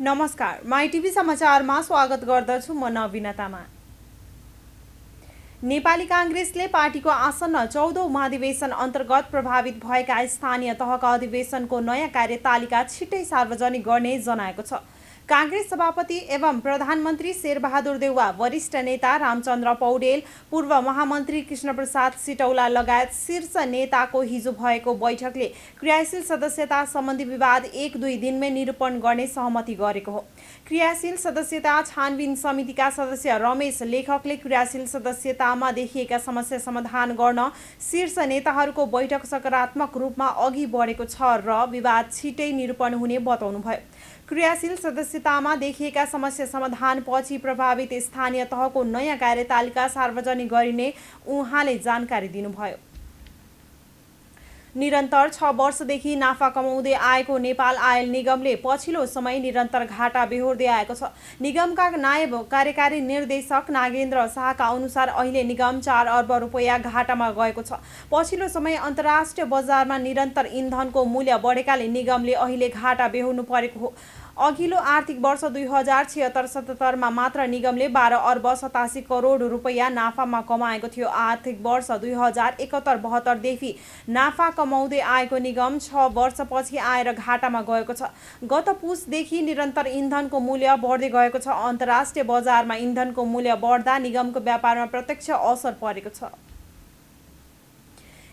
नमस्कार, माइटिभी समाचारमा स्वागत गर्दछु। म नवीना तामाङ। नेपाली कांग्रेसले पार्टीको आसन्न 14औं महाधिवेशन अन्तर्गत प्रभावित भएका स्थानीय तहका अधिवेशनको नयाँ कार्यतालिका छिट्टै सार्वजनिक गर्ने जनाएको छ। कांग्रेस सभापति एवं प्रधानमन्त्री शेरबहादुर देउवा, वरिष्ठ नेता रामचन्द्र पौडेल, पूर्व महामन्त्री कृष्णप्रसाद सिटौला लगायत शीर्ष नेताको हिजो भएको बैठकले क्रियाशील सदस्यता सम्बन्धी विवाद 1-2 दिनमै निरूपण गर्ने सहमति गरेको हो। क्रियाशील सदस्यता छानबिन समितिका सदस्य रमेश लेखकले क्रियाशील सदस्यतामा देखिएका समस्या समाधान गर्न शीर्ष नेताहरूको बैठक सकारात्मक रूपमा अघि बढेको छ र विवाद छिट्टै निरूपण हुने बताउनुभयो। क्रियाशील सदस्यतामा देखिएका समस्या समाधानपछि प्रभावित स्थानीय तहको नयाँ कार्यतालिका सार्वजनिक गरिने उहाँले जानकारी दिनुभयो। निरन्तर 6 वर्षदेखि नाफा कमाउँदै आएको नेपाल आयल निगमले पछिल्लो समय निरन्तर घाटा बेहोर्दै आएको छ। निगमका नायब कार्यकारी निर्देशक नागेन्द्र शाहका अनुसार अहिले निगम 4 अर्ब रुपैयाँ घाटामा गएको छ। पछिल्लो समय अन्तर्राष्ट्रिय बजारमा निरन्तर इन्धनको मूल्य बढेकाले निगमले अहिले घाटा बेहोर्नु परेको हो। अघिल्लो आर्थिक वर्ष 2076-77 मा मात्र निगमले 12 अर्ब 87 करोड रुपैयाँ नाफामा कमाएको थियो। आर्थिक वर्ष 2071-72 देखि नाफा कमाउँदै आएको निगम 6 वर्षपछि आएर घाटामा गएको छ। गत पुसदेखि निरन्तर इन्धनको मूल्य बढ्दै गएको छ। अन्तर्राष्ट्रिय बजारमा इन्धनको मूल्य बढ्दा निगमको व्यापारमा प्रत्यक्ष असर परेको छ।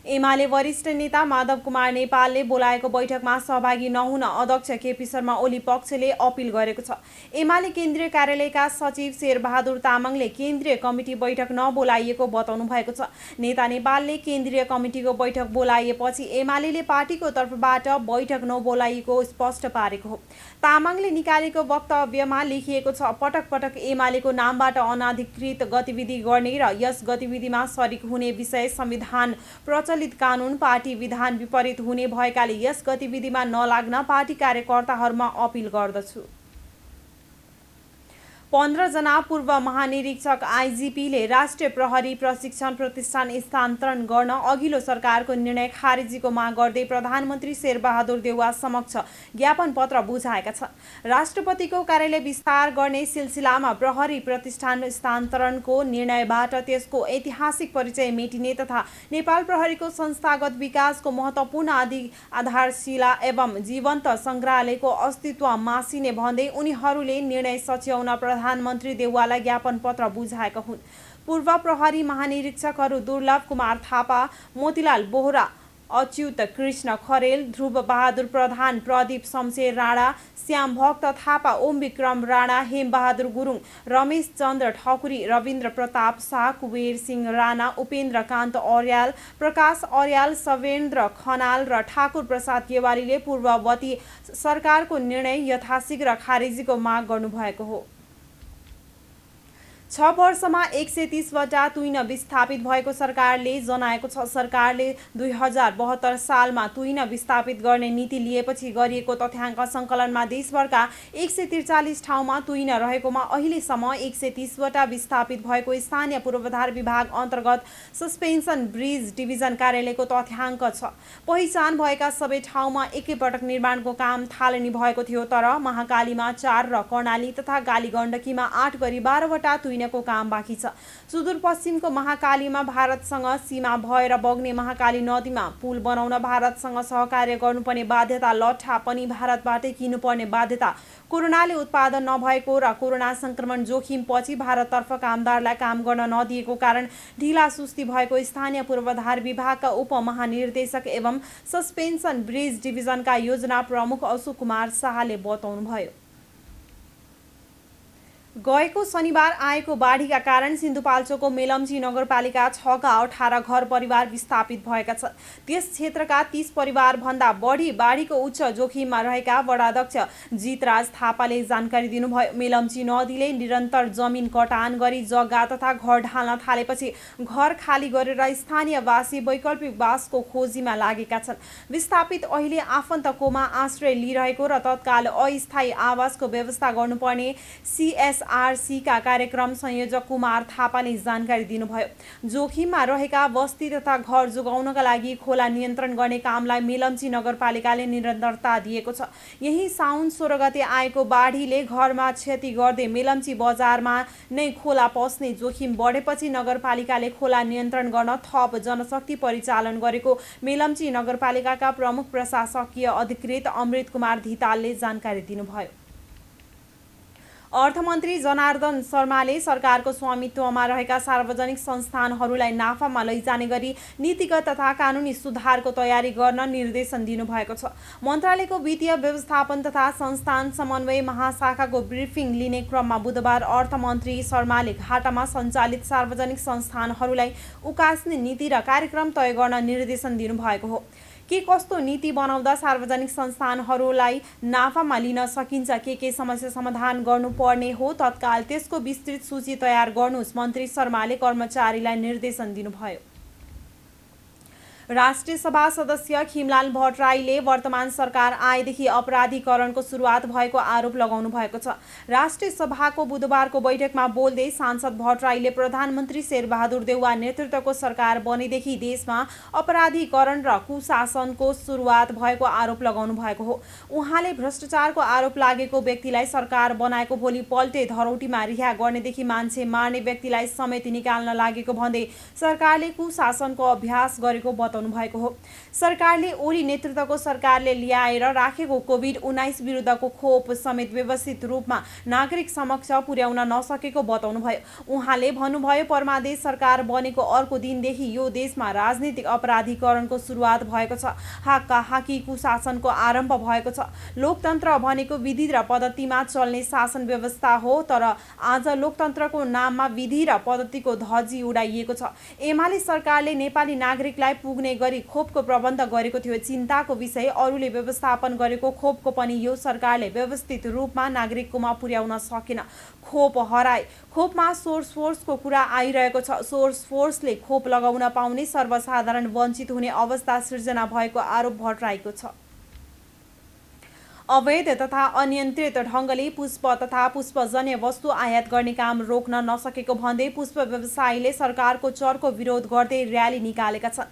एमाले वरिष्ठ नेता माधव कुमार नेपालले बोलाएको बैठकमा सहभागी नहुन अध्यक्ष केपी शर्मा ओली पक्षले अपिल गरेको छ। एमाले केन्द्रीय कार्यालयका सचिव शेरबहादुर तामाङले केन्द्रीय कमिटी बैठक नबोलाइएको बताउनु भएको छ। नेता नेपालले केन्द्रीय कमिटीको बैठक बोलाइएपछि एमाले पार्टीको तर्फबाट बैठक नबोलाइएको स्पष्ट पारेको हो। तामाङले निकालेको वक्तव्यमा लेखिएको छ, पटक पटक एमालेको नामबाट अनाधिकृत गतिविधि गर्ने र यस गतिविधिमा सरिक हुने विषय संविधान प्रचलित कानुन पार्टी विधान विपरीत हुने भएकाले यस गतिविधिमा नलाग्न पार्टी कार्यकर्ताहरूमा अपिल गर्दछु। 15 जना पूर्व महानिरीक्षक आइजिपीले राष्ट्रिय प्रहरी प्रशिक्षण प्रतिष्ठान स्थानान्तरण गर्न अघिल्लो सरकारको निर्णय खारेजीको माग गर्दै प्रधानमन्त्री शेरबहादुर देउवा समक्ष ज्ञापन पत्र बुझाएका छन्। राष्ट्रपतिको कार्यालय विस्तार गर्ने सिलसिलामा प्रहरी प्रतिष्ठान स्थानान्तरणको निर्णयबाट त्यसको ऐतिहासिक परिचय मेटिने तथा नेपाल प्रहरीको संस्थागत विकासको महत्त्वपूर्ण आधारशिला एवं जीवन्त सङ्ग्रहालयको अस्तित्व मासिने भन्दै उनीहरूले निर्णय सच्याउन प्रधानमन्त्री देउवालाई ज्ञापन पत्र बुझाएका हुन्। पूर्व प्रहरी महानिरीक्षकहरू दुर्लभ कुमार थापा, मोतीलाल बोहरा, अच्युत कृष्ण खरेल, ध्रुव बहादुर प्रधान, प्रदीप शमशेर राणा, श्याम भक्त थापा, ओम विक्रम राणा, हेम बहादुर गुरुङ, रमेश चन्द्र ठकुरी, रविन्द्र प्रताप शाह, कुबेर सिंह राणा, उपेन्द्र कान्त अर्याल, प्रकाश अर्याल, सवेन्द्र खनाल र ठाकुर प्रसाद गेवालीले पूर्ववर्ती सरकारको निर्णय यथाशीघ्र खारेजीको माग गर्नुभएको हो। 6 वर्षमा 130 वटा तुइन विस्थापित भएको सरकारले जनाएको छ। सरकारले 2072 सालमा तुइन विस्थापित गर्ने नीति लिएपछि गरिएको तथ्याङ्क सङ्कलनमा देशभरका 143 ठाउँमा तुइन रहेकोमा अहिलेसम्म 130 वटा विस्थापित भएको स्थानीय पूर्वाधार विभाग अन्तर्गत सस्पेन्सन ब्रिज डिभिजन कार्यालयको तथ्याङ्क छ। पहिचान भएका सबै ठाउँमा एकैपटक निर्माणको काम थालनी भएको थियो, तर महाकालीमा 4 र कर्णाली तथा गालीगण्डकीमा 8 गरी 12 वटा को काम बाँकी छ। सुदूरपश्चिमको महाकालीमा भारतसँग सीमा भएर बग्ने महाकाली नदीमा पुल बनाउन भारतसँग सहकार्य गर्नुपर्ने बाध्यता, लट्ठा पनि भारतबाटै किन्नुपर्ने बाध्यता, कोरोनाले उत्पादन नभएको र कोरोना संक्रमण जोखिमपछि भारततर्फ कामदारलाई काम गर्न नदिएको कारण ढिला सुस्ती भएको स्थानीय पूर्वाधार विभागका उपमहानिर्देशक एवं सस्पेन्सन ब्रिज डिभिजनका योजना प्रमुख अशोक कुमार शाहले बताउनुभयो। गएको शनिबार आएको बाढीका कारण सिन्धुपाल्चोकको मेलम्ची नगरपालिका 6 का 18 घर परिवार विस्थापित भएका छन्। त्यस क्षेत्रका 30 परिवारभन्दा बढी बाढीको उच्च जोखिममा रहेका वडाध्यक्ष जितराज थापाले जानकारी दिनुभयो। मेलम्ची नदीले निरन्तर जमिन कटान गरी जग्गा तथा घर ढाल्न थालेपछि घर खाली गरेर स्थानीयवासी वैकल्पिक वासको खोजीमा लागेका छन्। विस्थापित अहिले आफन्तकोमा आश्रय लिइरहेको र तत्काल अस्थायी आवासको व्यवस्था गर्नुपर्ने एसआरसीका कार्यक्रम संयोजक कुमार थापाले जानकारी दिनुभयो। जोखिममा रहेका बस्ती तथा घर जोगाउनका लागि खोला नियन्त्रण गर्ने कामलाई मेलम्ची नगरपालिकाले निरन्तरता दिएको छ। यही साउन 16 गते आएको बाढीले घरमा क्षति गर्दै मेलम्ची बजारमा नै खोला पस्ने जोखिम बढेपछि नगरपालिकाले खोला नियन्त्रण गर्न थप जनशक्ति परिचालन गरेको मेलम्ची नगरपालिकाका प्रमुख प्रशासकीय अधिकृत अमृत कुमार धितालले जानकारी दिनुभयो। अर्थमन्त्री जनार्दन शर्माले सरकारको स्वामित्वमा रहेका सार्वजनिक संस्थानहरूलाई नाफामा लैजाने गरी नीतिगत तथा कानुनी सुधारको तयारी गर्न निर्देशन दिनुभएको छ। मन्त्रालयको वित्तीय व्यवस्थापन तथा संस्थान समन्वय महाशाखाको ब्रिफिङ लिने क्रममा बुधबार अर्थमन्त्री शर्माले घाटामा सञ्चालित सार्वजनिक संस्थानहरूलाई उकास्ने नीति र कार्यक्रम तय गर्न निर्देशन दिनुभएको हो। के कस्तो नीति बनाउँदा सार्वजनिक संस्थानहरूलाई नाफामा लिन सकिन्छ, के समस्या समाधान गर्नुपर्ने हो, तत्काल त्यसको विस्तृत सूची तयार गर्नुहोस्, मन्त्री शर्माले कर्मचारीलाई निर्देशन दिनुभयो। राष्ट्रिय सभा सदस्य खिमलाल भट्टराईले वर्तमान सरकार आएदेखि अपराधीकरणको सुरुवात भएको आरोप लगाउनु भएको छ। राष्ट्रिय सभाको बुधबारको बैठकमा बोल्दै सांसद भट्टराईले प्रधानमन्त्री शेरबहादुर देउवा नेतृत्वको सरकार बनेदेखि देशमा अपराधीकरण र कुशासनको सुरुवात भएको आरोप लगाउनु भएको हो। उहाँले भ्रष्टाचारको आरोप लागेको व्यक्तिलाई सरकार बनाएको भोलि पल्टे धरौटीमा रिहा गर्नेदेखि मान्छे मार्ने व्यक्तिलाई समेत निकाल्न लागेको भन्दै सरकारले कुशासनको अभ्यास गरेको भएको हो। सरकारले ओली नेतृत्वको सरकारले ल्याएर राखेको कोभिड-19 विरुद्धको खोप समेत व्यवस्थित रूपमा नागरिक समक्ष पुर्याउन नसकेको बताउनुभयो। उहाँले भन्नुभयो, परमादेश सरकार बनेको अर्को दिनदेखि यो देशमा राजनीतिक अपराधीकरणको सुरुवात भएको छ। हाकी कुशासनको आरम्भ भएको छ। लोकतन्त्र भनेको विधि र पद्धतिमा चल्ने शासन व्यवस्था हो, तर आज लोकतन्त्रको नाममा विधि र पद्धतिको धज्जी उडाइएको छ। एमाले सरकारले नेपाली नागरिकलाई पुग्ने गरी खोपको प्रबन्ध गरेको थियो। चिन्ताको विषय अरूले व्यवस्थापन गरेको खोपको पनि यो सरकारले व्यवस्थित रूपमा नागरिककोमा पुर्याउन सकेन। खोप हराए। खोपमा सोर्स फोर्सको कुरा आइरहेको छ। सोर्स फोर्सले खोप लगाउन पाउने सर्वसाधारण वञ्चित हुने अवस्था सिर्जना भएको आरोप भट्टराईको छ। अवैध तथा अनियन्त्रित ढङ्गले पुष्प तथा पुष्पजन्य वस्तु आयात गर्ने काम रोक्न नसकेको भन्दै पुष्प व्यवसायीले सरकारको चर्को विरोध गर्दै र्याली निकालेका छन्।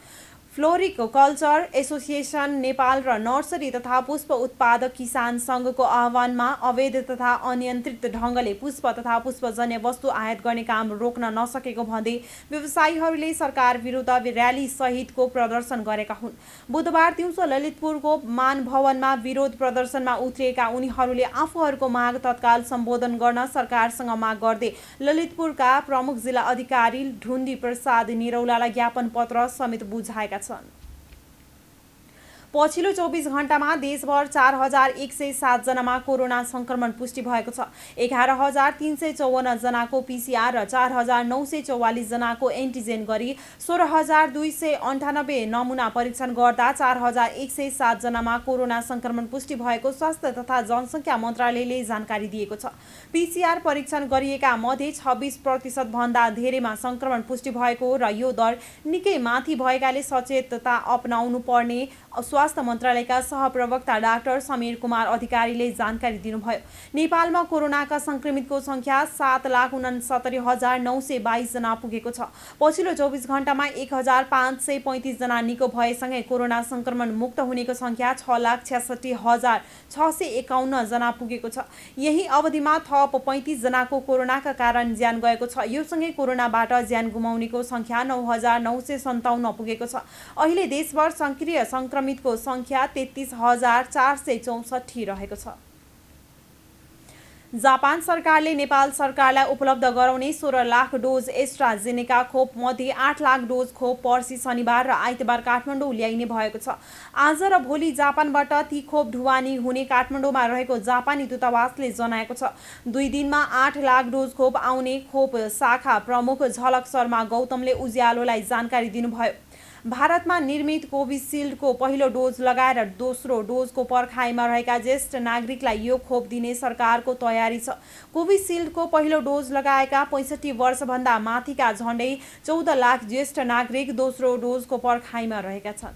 फ्लोरिकल्चर एसोसिएसन नेपाल र नर्सरी तथा पुष्प उत्पादक किसान सङ्घको आह्वानमा अवैध तथा अनियन्त्रित ढङ्गले पुष्प तथा पुष्पजन्य वस्तु आयात गर्ने काम रोक्न नसकेको भन्दै व्यवसायीहरूले सरकार विरुद्ध र्याली सहितको प्रदर्शन गरेका हुन्। बुधबार दिउँसो ललितपुरको मान भवनमा विरोध प्रदर्शनमा उत्रिएका उनीहरूले आफूहरूको माग तत्काल सम्बोधन गर्न सरकारसँग माग गर्दै ललितपुरका प्रमुख जिल्ला अधिकारी ढुण्डी प्रसाद निरौलालाई ज्ञापन पत्र समेत बुझाएका छन्। पछिल्लो 24 घण्टामा देशभर 4107 जनामा कोरोना संक्रमण पुष्टि भएको छ। 11354 जनाको पीसीआर र 4944 जनाको एन्टिजेन गरी 16298 नमुना परीक्षण गर्दा 4107 जनामा कोरोना संक्रमण पुष्टि भएको स्वास्थ्य तथा जनसङ्ख्या मन्त्रालयले जानकारी दिएको छ। पीसीआर परीक्षण गरिएका मध्ये 26% भन्दा धेरैमा संक्रमण पुष्टि भएको र यो दर निकै माथि भएकाले सचेतता अपनाउनु पर्ने स्वास्थ्य मन्त्रालयका सहप्रवक्ता डाक्टर समीर कुमार अधिकारीले जानकारी दिनुभयो। नेपालमा कोरोनाका संक्रमितको संख्या 7,69,922 जना पुगेको छ। पछिल्लो 24 घण्टामा 1535 जना निको भएसँगै कोरोना संक्रमण मुक्त हुनेको संख्या 6,66,651 जना पुगेको छ। यही अवधिमा थप 35 जनाको कोरोनाका कारण ज्यान गएको छ। यो सँगै कोरोनाबाट ज्यान गुमाउनेको संख्या 9,957 पुगेको छ। अहिले देशभर सक्रिय संक्रमितको संख्या 33,464 रहेको छ। जापान सरकारले नेपाल सरकारलाई उपलब्ध गराउने 16 लाख डोज एस्ट्राजेनेका खोप मध्ये 8 लाख डोज खोप पर्सि शनिबार र आइतबार काठमाडौँ ल्याइने भएको छ। आज र भोलि जापानबाट ती खोप ढुवानी हुने काठमाडौँमा रहेको जापानी दूतावासले जनाएको छ। 2 दिनमा 8 लाख डोज खोप आउने खोप शाखा प्रमुख झलक शर्मा गौतमले उज्यालोलाई जानकारी दिनुभयो। भारतमा निर्मित कोभिसिल्डको पहिलो डोज लगाएर दोस्रो डोजको पर्खाइमा रहेका ज्येष्ठ नागरिकलाई यो खोप दिने सरकारको तयारी छ। कोभिसिल्डको पहिलो डोज लगाएका 65 वर्षभन्दा माथिका झण्डै 14 लाख ज्येष्ठ नागरिक दोस्रो डोजको पर्खाइमा रहेका छन्।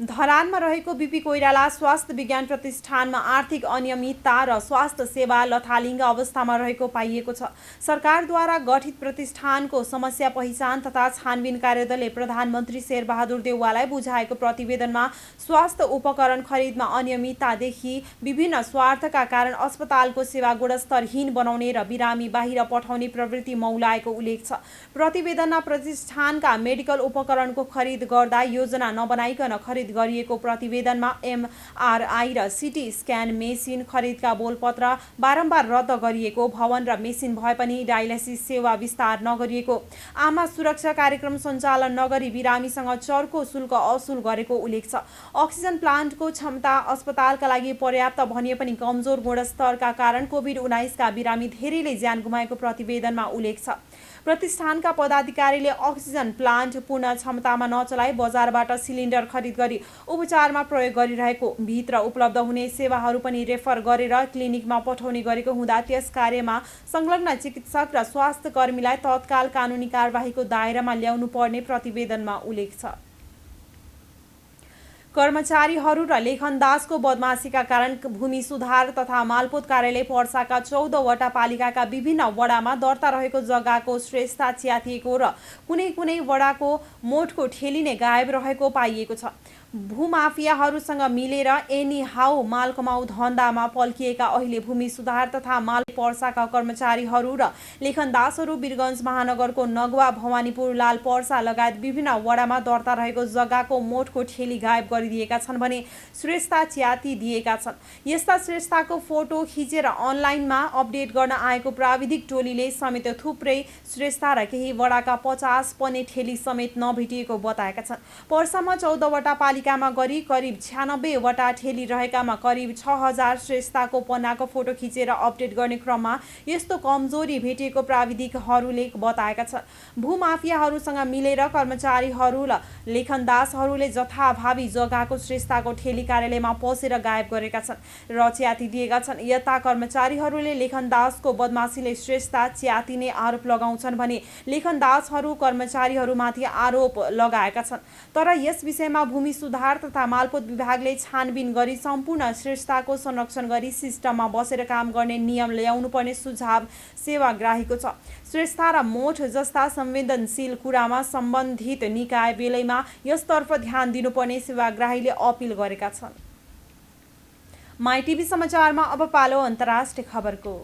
धरानमा रहेको बीपी कोइराला स्वास्थ्य विज्ञान प्रतिष्ठानमा आर्थिक अनियमितता र स्वास्थ्य सेवा लथालिङ्ग अवस्थामा रहेको पाइएको छ। सरकारद्वारा गठित प्रतिष्ठानको समस्या पहिचान तथा छानबिन कार्यदलले प्रधानमन्त्री शेरबहादुर देउवालाई बुझाएको प्रतिवेदनमा स्वास्थ्य उपकरण खरिदमा अनियमिततादेखि विभिन्न स्वार्थका कारण अस्पतालको सेवा गुणस्तरहीन बनाउने र बिरामी बाहिर पठाउने प्रवृत्ति मौलाएको उल्लेख छ। प्रतिवेदनमा प्रतिष्ठानका मेडिकल उपकरणको खरिद गर्दा योजना नबनाइकन खरिद गरिएको प्रतिवेदनमा एमआरआई र सिटी स्क्यान मेसिन खरिदका बोलपत्र बारम्बार रद्द गरिएको, भवन र मेसिन भए पनि डायलाइसिस सेवा विस्तार नगरिएको, आमा सुरक्षा कार्यक्रम सञ्चालन नगरी बिरामीसँग चर्को शुल्क असुल गरेको उल्लेख छ। अक्सिजन प्लान्टको क्षमता अस्पतालका लागि पर्याप्त भनिए पनि कमजोर गुणस्तरका कारण कोभिड-19 का बिरामी धेरैले ज्यान गुमाएको प्रतिवेदनमा उल्लेख छ। प्रतिष्ठानका पदाधिकारीले अक्सिजन प्लान्ट पूर्ण क्षमतामा नचलाई बजारबाट सिलिन्डर खरिद गरी उपचारमा प्रयोग गरिरहेको, भित्र उपलब्ध हुने सेवाहरू पनि रेफर गरेर क्लिनिकमा पठाउने गरेको हुँदा त्यस कार्यमा संलग्न चिकित्सक र स्वास्थ्य कर्मीलाई तत्काल कानुनी कारबाहीको दायरामा ल्याउनु पर्ने प्रतिवेदनमा उल्लेख छ। कर्मचारीहरू र लेखनदासको बदमाशीका कारण भूमि सुधार तथा मालपोत कार्यालय पर्साका 14 वटा पालिकाका विभिन्न वडामा दर्ता रहेको जग्गाको श्रेष्ठता च्यातिएको र कुनै वडाको मोठको ठेली नै गायब रहेको पाइएको छ। भूमाफियाहरूसँग मिलेर एनी हाउ माल कमाउ धन्दामा पल्किएका अहिले भूमि सुधार तथा माल पर्साका कर्मचारीहरू र लेखनदासहरू वीरगञ्ज महानगरको नगवा, भवानीपुर, लाल पर्सा लगायत विभिन्न वडामा दर्ता रहेको जग्गाको मोठको ठेली गायब गरिदिएका छन् भने श्रेष्ठता च्याति दिएका छन्। यस्ता श्रेष्ठताको फोटो खिचेर अनलाइनमा अपडेट गर्न आएको प्राविधिक टोलीले समेत थुप्रै श्रेष्ठता र केही वडाका 50 पने ठेली समेत नभेटिएको बताएका छन्। पर्सामा 14 वटा पालिकामा गरी करिब 96 वटा ठेली रहेकामा करिब 6000 श्रेष्ठताको पन्नाको फोटो खिचेर अपडेट गर्ने क्रममा यस्तो कमजोरी भेटिएको प्राविधिकहरूले बताएका छन्। भूमाफियाहरूसँग मिलेर कर्मचारीहरू र लेखनदासहरूले जथाभावी जग्गाको श्रेष्ठताको ठेली कार्यालयमा पसेर गायब गरेका छन् र च्याति दिएका छन्। यता कर्मचारीहरूले लेखनदासको बदमाशीले श्रेष्ठता च्यातिने आरोप लगाउँछन् भने लेखनदासहरू कर्मचारीहरूमाथि आरोप लगाएका छन्। तर यस विषयमा भूमि सुधार तथा मालपोत विभागले छानबिन गरी सम्पूर्ण श्रेष्ठताको संरक्षण गरी सिस्टममा बसेर काम गर्ने नियम ल्याउनु पर्ने सुझाव सेवाग्राहीको छ। श्रेष्ठता र मोठ जस्ता संवेदनशील कुरामा सम्बन्धित निकाय बेलैमा यसतर्फ ध्यान दिनुपर्ने सेवाग्राहीले अपिल गरेका छन्। माइटिभी समाचारमा अब पालो अन्तर्राष्ट्रिय खबरको।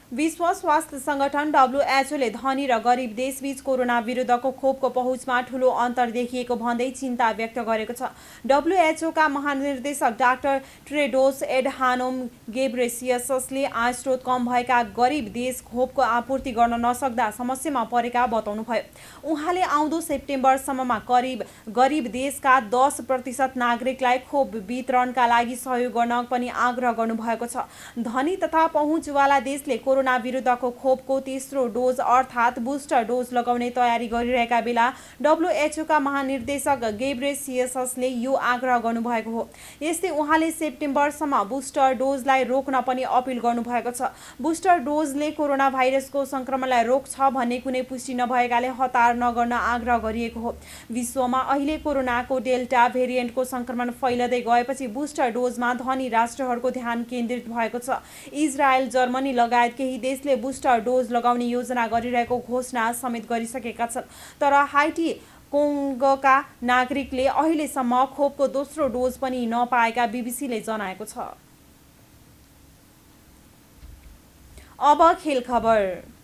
विश्व स्वास्थ्य संगठन डब्ल्युएचओले धनी र गरिब देशबीच कोरोना विरुद्धको खोपको पहुँचमा ठूलो अन्तर देखिएको भन्दै चिन्ता व्यक्त गरेको छ। डब्ल्युएचओका महानिर्देशक डाक्टर टेड्रोस एडहानोम गेब्रेसियससले आय स्रोत कम भएका गरिब देश खोपको आपूर्ति गर्न नसक्दा समस्यामा परेका बताउनुभयो। उहाँले आउँदो सेप्टेम्बरसम्ममा गरिब देशका 10% नागरिकलाई खोप वितरणका लागि सहयोग गर्न पनि आग्रह गर्नुभएको छ। धनी तथा पहुँचवाला देशले कोरोना विरुद्धको खोपको तेस्रो डोज अर्थात् बुस्टर डोज लगाउने तयारी गरिरहेका बेला डब्ल्युएचओका महानिर्देशक गेब्रेसियससले यो आग्रह गर्नुभएको हो। यस्तै उहाँले सेप्टेम्बरसम्म बुस्टर डोजलाई रोक्न पनि अपिल गर्नुभएको छ। बुस्टर डोजले कोरोना भाइरसको संक्रमणलाई रोक्छ भन्ने कुनै पुष्टि नभएकाले हतार नगर्न आग्रह गरिएको हो। विश्वमा अहिले कोरोनाको डेल्टा भेरिएन्टको संक्रमण फैलदै गएपछि बुस्टर डोजमा धनी राष्ट्रहरूको ध्यान केन्द्रित भएको छ। इजरायल, जर्मनी लगायत केही देशले बुस्टर डोज लगाउने योजना गरिरहेको घोषणा समेत गरिसकेका छन्। तर हाइटी कोङ्गोका नागरिकले अहिलेसम्म खोपको दोस्रो डोज पनि नपाएका बीबीसीले जनाएको छ। अब खेल खबर।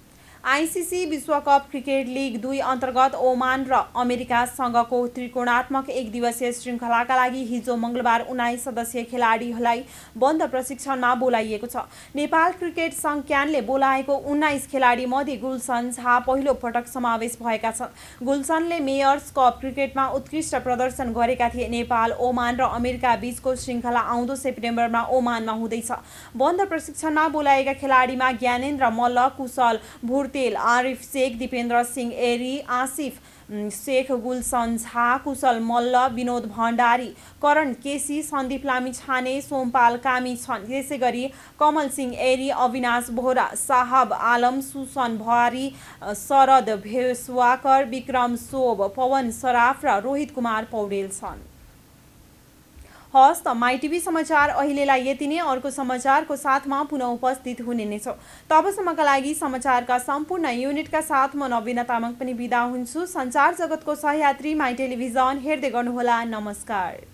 आइसिसी विश्वकप क्रिकेट लिग 2 अन्तर्गत ओमान र अमेरिकासँगको त्रिकोणात्मक एक दिवसीय श्रृङ्खलाका लागि हिजो मङ्गलबार 19 सदस्यीय खेलाडीहरूलाई बन्द प्रशिक्षणमा बोलाइएको छ। नेपाल क्रिकेट सङ्घ क्यानले बोलाएको 19 खेलाडी मध्ये गुलसन झा पहिलो पटक समावेश भएका छन्। गुलसनले मेयर्स कप क्रिकेटमा उत्कृष्ट प्रदर्शन गरेका थिए। नेपाल, ओमान र अमेरिका बीचको श्रृङ्खला आउँदो सेप्टेम्बरमा ओमानमा हुँदैछ। बन्द प्रशिक्षणमा बोलाएका खेलाडीमा ज्ञानेन्द्र मल्ल, कुशल भुर्तेल, आरिफ शेख, दिपेन्द्र सिंह एरी, आसिफ शेख, गुलसन झा, कुशल मल्ल, विनोद भण्डारी, करण केसी, सन्दीप लामिछाने, सोमपाल कामी छन्। त्यसै गरी कमल सिंह एरी, अविनाश बोहरा, साहब आलम, सुसन भारी, शरद भेसवाकर, विक्रम सोब, पवन सराफ र रोहित कुमार पौडेल छन्। हस् त माई टिभी समाचार अहिलेलाई यति नै। अर्को समाचारको साथमा पुनः उपस्थित हुने नै छौँ। तबसम्मका लागि समाचारका सम्पूर्ण युनिटका साथ म नवीना तामाङ पनि बिदा हुन्छु। सञ्चार जगतको सहयात्री माई टेलिभिजन हेर्दै गर्नुहोला। नमस्कार।